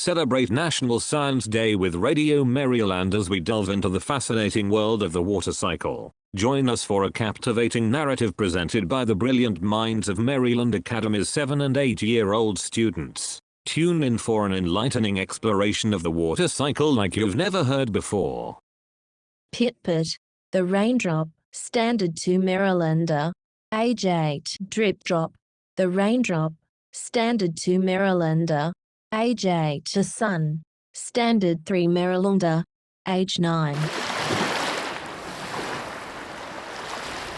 celebrate National Science Day with Radio Merryland as we delve into the fascinating world of the water cycle. Join us for a captivating narrative presented by the brilliant minds of Merryland Academy's 7 and 8-year-old students. Tune in for an enlightening exploration of the water cycle like you've never heard before. Pitpat, the raindrop, Standard 2 Merrylander, age 8. Drip drop, the raindrop, Standard 2 Merrylander, age 8. The sun, Standard 3 Merrylander, age 9.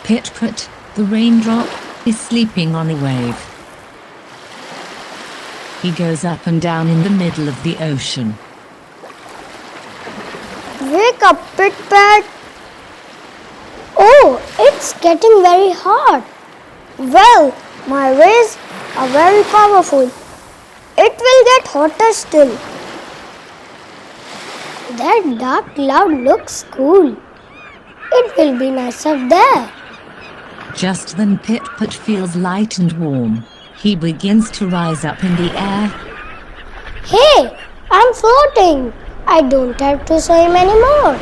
Pitpat, the raindrop, is sleeping on a wave. He goes up and down in the middle of the ocean. Wake up, Pitpat! Oh, it's getting very hot. Well, my rays are very powerful. It will get hotter still. That dark cloud looks cool. It will be nice up there. Just then Pitpat feels light and warm. He begins to rise up in the air. Hey, I'm floating. I don't have to swim anymore.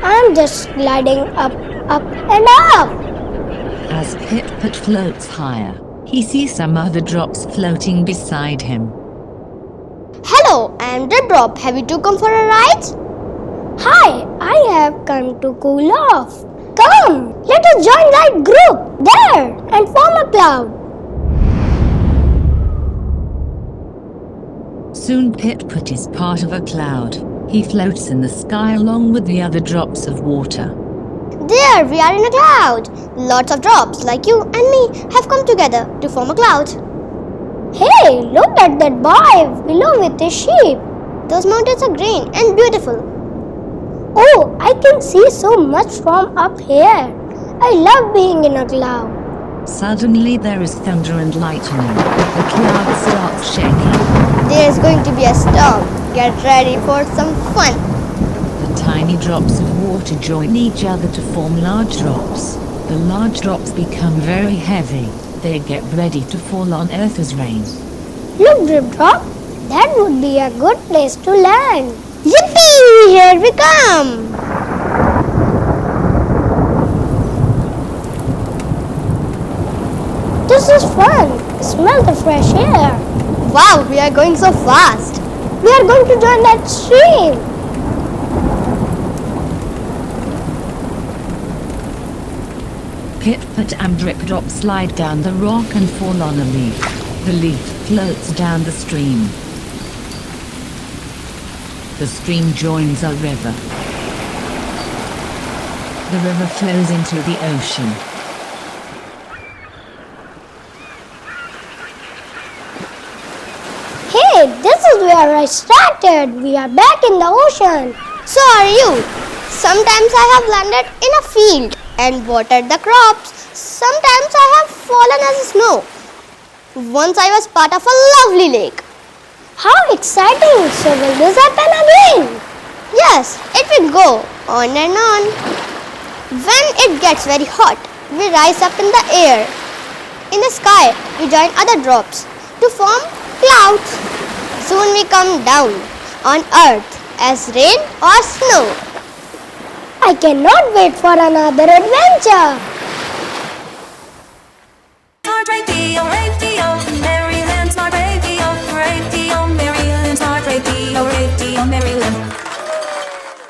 I'm just gliding up and up. As Pitpat floats higher, he sees some other drops floating beside him. Hello, I'm Drop. Have you two come for a ride? Hi, I have come to cool off. Come, let us join that group there and form a cloud. Soon Pitpat is part of a cloud. He floats in the sky along with the other drops of water. There, we are in a cloud. Lots of drops like you and me have come together to form a cloud. Hey, look at that boy below with his sheep. Those mountains are green and beautiful. Oh, I can see so much from up here. I love being in a cloud. Suddenly there is thunder and lightning. The cloud starts shaking. There is going to be a storm. Get ready for some fun. The tiny drops of water join each other to form large drops. The large drops become very heavy. They get ready to fall on Earth as rain. Look, Drip Drop. That would be a good place to land. Yippee! Here we come! This is fun. Smell the fresh air. Wow, we are going so fast. We are going to join that stream. Pitpat and Drip Drop slide down the rock and fall on a leaf. The leaf floats down the stream. The stream joins a river. The river flows into the ocean. Hey, this is where I started. We are back in the ocean. So are you. Sometimes I have landed in a field and watered the crops. Sometimes I have fallen as snow. Once I was part of a lovely lake. How exciting! So will this happen again? Yes, it will go on and on. When it gets very hot, we rise up in the air. In the sky, we join other drops to form clouds. Soon we come down on earth as rain or snow. I cannot wait for another adventure. Smart radio, Merryland, smart radio, Merryland, smart radio, Merryland.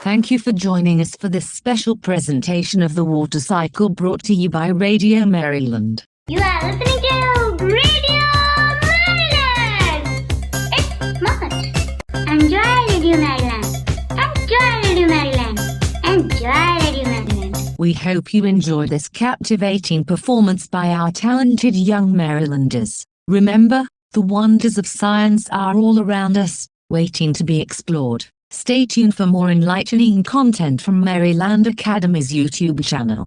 Thank you for joining us for this special presentation of the water cycle brought to you by Radio Merryland. You are listening to Radio Merryland. It's smart. Enjoy Radio Merryland. Enjoy Radio Merryland. Enjoy Radio Merryland. We hope you enjoy this captivating performance by our talented young Merrylanders. Remember, the wonders of science are all around us, waiting to be explored. Stay tuned for more enlightening content from Merryland Academy's YouTube channel.